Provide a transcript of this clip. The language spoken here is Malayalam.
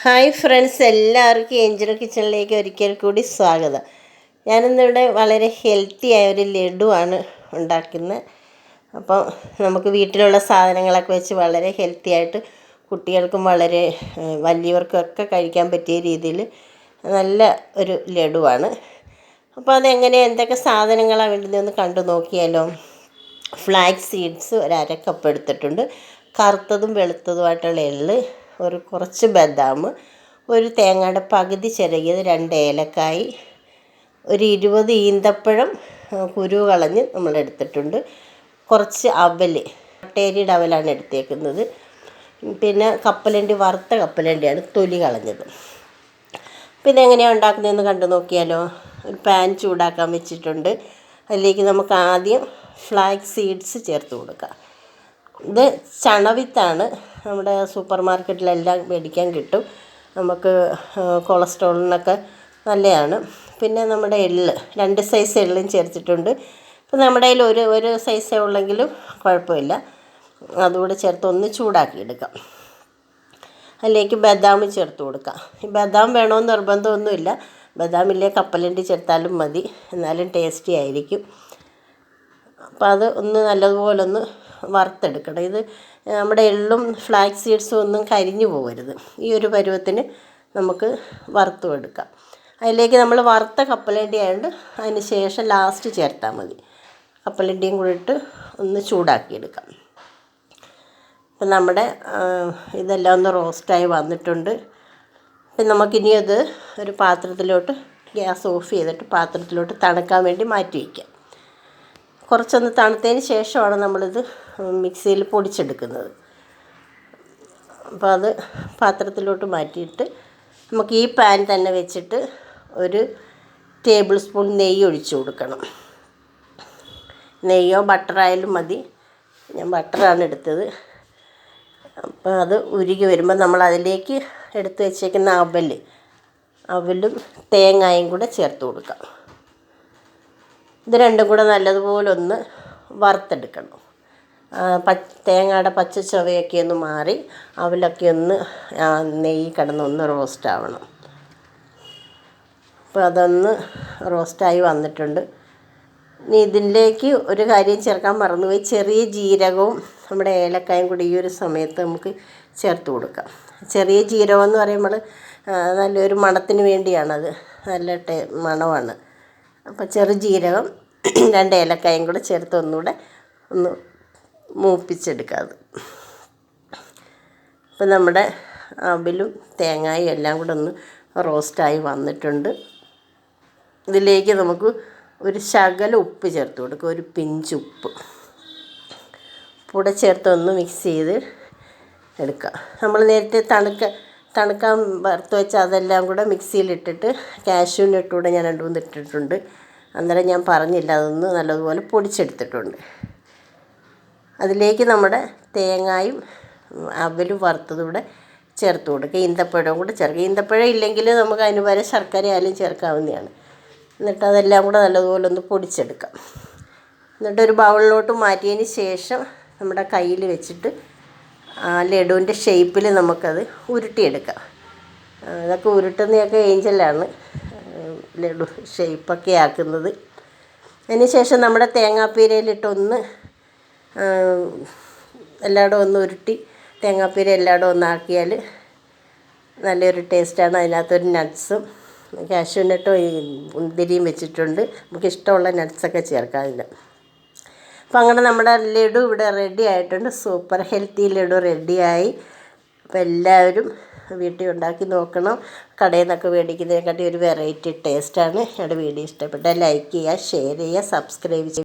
ഹായ് ഫ്രണ്ട്സ്, എല്ലാവർക്കും ഏഞ്ചൽ കിച്ചണിലേക്ക് ഒരിക്കൽ കൂടി സ്വാഗതം. ഞാനിന്നിവിടെ വളരെ ഹെൽത്തി ആയ ഒരു ലഡുവാണ് ഉണ്ടാക്കുന്നത്. അപ്പം നമുക്ക് വീട്ടിലുള്ള സാധനങ്ങളൊക്കെ വെച്ച് വളരെ ഹെൽത്തി ആയിട്ട് കുട്ടികൾക്കും വളരെ വലിയവർക്കൊക്കെ കഴിക്കാൻ പറ്റിയ രീതിയിൽ നല്ല ഒരു ലഡുവാണ്. അപ്പോൾ അതെങ്ങനെയാണ്, എന്തൊക്കെ സാധനങ്ങളാണ് വേണ്ടുന്നതെന്ന് കണ്ടു നോക്കിയാലോ. ഫ്ലാക്സ് സീഡ്സ് ഒരു അര കപ്പ് എടുത്തിട്ടുണ്ട്. കറുത്തതും വെളുത്തതുമായിട്ടുള്ള എള്ള്, കുറച്ച് ബദാം, ഒരു തേങ്ങയുടെ പകുതി ചിരകിയത്, 2 ഏലക്കായി, ഒരു 20 ഈന്തപ്പഴം കുരു കളഞ്ഞ് നമ്മൾ എടുത്തിട്ടുണ്ട്. കുറച്ച് അവൽ, ഒട്ടേരിയുടെ അവലാണ് എടുത്തേക്കുന്നത്. പിന്നെ കപ്പലണ്ടി, വറുത്ത കപ്പലണ്ടിയാണ്, തൊലി കളഞ്ഞത്. പിന്നെ എങ്ങനെയാണ് ഉണ്ടാക്കുന്നതെന്ന് കണ്ടു നോക്കിയാലോ. ഒരു പാൻ ചൂടാക്കാൻ വെച്ചിട്ടുണ്ട്. അതിലേക്ക് നമുക്ക് ആദ്യം ഫ്ലാക്സ് സീഡ്സ് ചേർത്ത് കൊടുക്കാം. ഇത് ചണവിത്താണ്, നമ്മുടെ സൂപ്പർ മാർക്കറ്റിലെല്ലാം മേടിക്കാൻ കിട്ടും. നമുക്ക് കൊളസ്ട്രോളിനൊക്കെ നല്ലതാണ്. പിന്നെ നമ്മുടെ എള്ള്, 2 സൈസ് എള്ളും ചേർത്തിട്ടുണ്ട്. ഇപ്പം നമ്മുടെ കയ്യിൽ ഒരു സൈസേ ഉള്ളെങ്കിലും കുഴപ്പമില്ല, അതുകൂടെ ചേർത്ത് ഒന്ന് ചൂടാക്കി എടുക്കാം. അതിലേക്ക് ബദാം ചേർത്ത് കൊടുക്കാം. ഈ ബദാം വേണമെന്ന് നിർബന്ധമൊന്നുമില്ല, ബദാമില്ലേ കപ്പലണ്ടി ചേർത്താലും മതി, എന്നാലും ടേസ്റ്റി ആയിരിക്കും. അപ്പോൾ അത് ഒന്ന് നല്ലതുപോലെ വറുത്തെടുക്കണം. ഇത് നമ്മുടെ എള്ളും ഫ്ലാക്സ് സീഡ്സും ഒന്നും കരിഞ്ഞു പോകരുത്. ഈ ഒരു പരുവത്തിന് നമുക്ക് വറുത്തും എടുക്കാം. അതിലേക്ക് നമ്മൾ വറുത്ത കപ്പലണ്ടി ആയതുകൊണ്ട് അതിന് ശേഷം ലാസ്റ്റ് ചേർത്താൽ മതി. കപ്പലണ്ടിയും കൂടി ഇട്ട് ഒന്ന് ചൂടാക്കിയെടുക്കാം. അപ്പം നമ്മുടെ ഇതെല്ലാം ഒന്ന് റോസ്റ്റായി വന്നിട്ടുണ്ട്. അപ്പം നമുക്കിനി അത് ഒരു പാത്രത്തിലോട്ട്, ഗ്യാസ് ഓഫ് ചെയ്തിട്ട് പാത്രത്തിലോട്ട് തണുക്കാൻ വേണ്ടി മാറ്റി വയ്ക്കാം. കുറച്ചൊന്ന് തണുത്തതിന് ശേഷമാണ് നമ്മളിത് മിക്സിയിൽ പൊടിച്ചെടുക്കുന്നത്. അപ്പോൾ അത് പാത്രത്തിലോട്ട് മാറ്റിയിട്ട് നമുക്ക് ഈ പാൻ തന്നെ വെച്ചിട്ട് ഒരു ടേബിൾ സ്പൂൺ നെയ്യ് ഒഴിച്ച് കൊടുക്കണം. നെയ്യോ ബട്ടറായാലും മതി, ഞാൻ ബട്ടറാണ് എടുത്തത്. അപ്പോൾ അത് ഉരുകി വരുമ്പോൾ നമ്മൾ അതിലേക്ക് എടുത്ത് വെച്ചേക്കുന്ന അവലും തേങ്ങയും കൂടെ ചേർത്ത് കൊടുക്കാം. ഇത് രണ്ടും കൂടെ നല്ലതുപോലെ ഒന്ന് വറുത്തെടുക്കണം. തേങ്ങയുടെ പച്ച ചുവയൊക്കെ ഒന്ന് മാറി അവലൊക്കെ ഒന്ന് നെയ്യ് കിടന്നൊന്ന് റോസ്റ്റ് ആവണം. അപ്പോൾ അതൊന്ന് റോസ്റ്റായി വന്നിട്ടുണ്ട്. ഇനി ഇതിലേക്ക് ഒരു കാര്യം ചേർക്കാൻ മറന്നുപോയി, ചെറിയ ജീരകവും നമ്മുടെ ഏലക്കായും കൂടി ഈ ഒരു സമയത്ത് നമുക്ക് ചേർത്ത് കൊടുക്കാം. ചെറിയ ജീരകം എന്ന് പറയുമ്പോൾ നല്ലൊരു മണത്തിന് വേണ്ടിയാണത്, നല്ല മണമാണ്. അപ്പോൾ ചെറു ജീരകം 2 ഏലക്കായും കൂടെ ചേർത്ത് ഒന്നുകൂടെ ഒന്ന് മൂപ്പിച്ചെടുക്കാം. അപ്പം നമ്മുടെ അവലും തേങ്ങയും എല്ലാം കൂടെ ഒന്ന് റോസ്റ്റായി വന്നിട്ടുണ്ട്. ഇതിലേക്ക് നമുക്ക് ഒരു ശകലം ഉപ്പ് ചേർത്ത് കൊടുക്കുക, ഒരു പിഞ്ച് ഉപ്പ് കൂടെ ചേർത്ത് ഒന്ന് മിക്സ് ചെയ്ത് എടുക്കുക. നമ്മൾ നേരത്തെ തണുക്കാൻ വറുത്ത് വെച്ച് അതെല്ലാം കൂടെ മിക്സിയിലിട്ടിട്ട് കാഷ്യൂനട്ടൂടെ ഞാൻ 2-3 ഇട്ടിട്ടുണ്ട്. അന്നേരം ഞാൻ പറഞ്ഞില്ല, അതൊന്ന് നല്ലതുപോലെ പൊടിച്ചെടുത്തിട്ടുണ്ട്. അതിലേക്ക് നമ്മുടെ തേങ്ങയും അവലും വറുത്തതും കൂടെ ചേർത്ത് കൊടുക്കുക. ഈന്തപ്പഴവും കൂടെ ചേർക്കുക. ഈന്തപ്പഴം ഇല്ലെങ്കിൽ നമുക്ക് അതിന് പകരം ശർക്കര ആയാലും ചേർക്കാവുന്നതാണ്. എന്നിട്ട് അതെല്ലാം കൂടെ നല്ലതുപോലെ ഒന്ന് പൊടിച്ചെടുക്കാം. എന്നിട്ടൊരു ബൗളിലോട്ട് മാറ്റിയതിന് ശേഷം നമ്മുടെ കയ്യിൽ വെച്ചിട്ട് ലഡുവിൻ്റെ ഷേപ്പിൽ നമുക്കത് ഉരുട്ടിയെടുക്കാം. ഇതൊക്കെ ഉരുട്ടുന്നതൊക്കെ ഏഞ്ചലാണ് ലഡു ഷേപ്പൊക്കെ ആക്കുന്നത്. അതിന് ശേഷം നമ്മുടെ തേങ്ങാപ്പീരയിലിട്ടൊന്ന് എല്ലായിടും ഒന്ന് ഉരുട്ടി തേങ്ങാപ്പീര എല്ലായിടും ഒന്നാക്കിയാൽ നല്ലൊരു ടേസ്റ്റാണ്. അതിനകത്തൊരു നട്ട്സും കാഷ്യൂനട്ടും മുന്തിരിയും വെച്ചിട്ടുണ്ട്. നമുക്ക് ഇഷ്ടമുള്ള നട്ട്സൊക്കെ ചേർക്കാം അതിൽ. അപ്പോൾ അങ്ങനെ നമ്മുടെ ലഡു ഇവിടെ റെഡി ആയിട്ടുണ്ട്. സൂപ്പർ ഹെൽത്തി ലഡു റെഡിയായി. അപ്പോൾ എല്ലാവരും വീട്ടിൽ ഉണ്ടാക്കി നോക്കണം. കടയിൽ നിന്നൊക്കെ മേടിക്കുന്നതിനെക്കാട്ടി ഒരു വെറൈറ്റി ടേസ്റ്റാണ്. ഞങ്ങളുടെ വീഡിയോ ഇഷ്ടപ്പെട്ടാൽ ലൈക്ക് ചെയ്യുക, ഷെയർ ചെയ്യുക, സബ്സ്ക്രൈബ് ചെയ്യുക.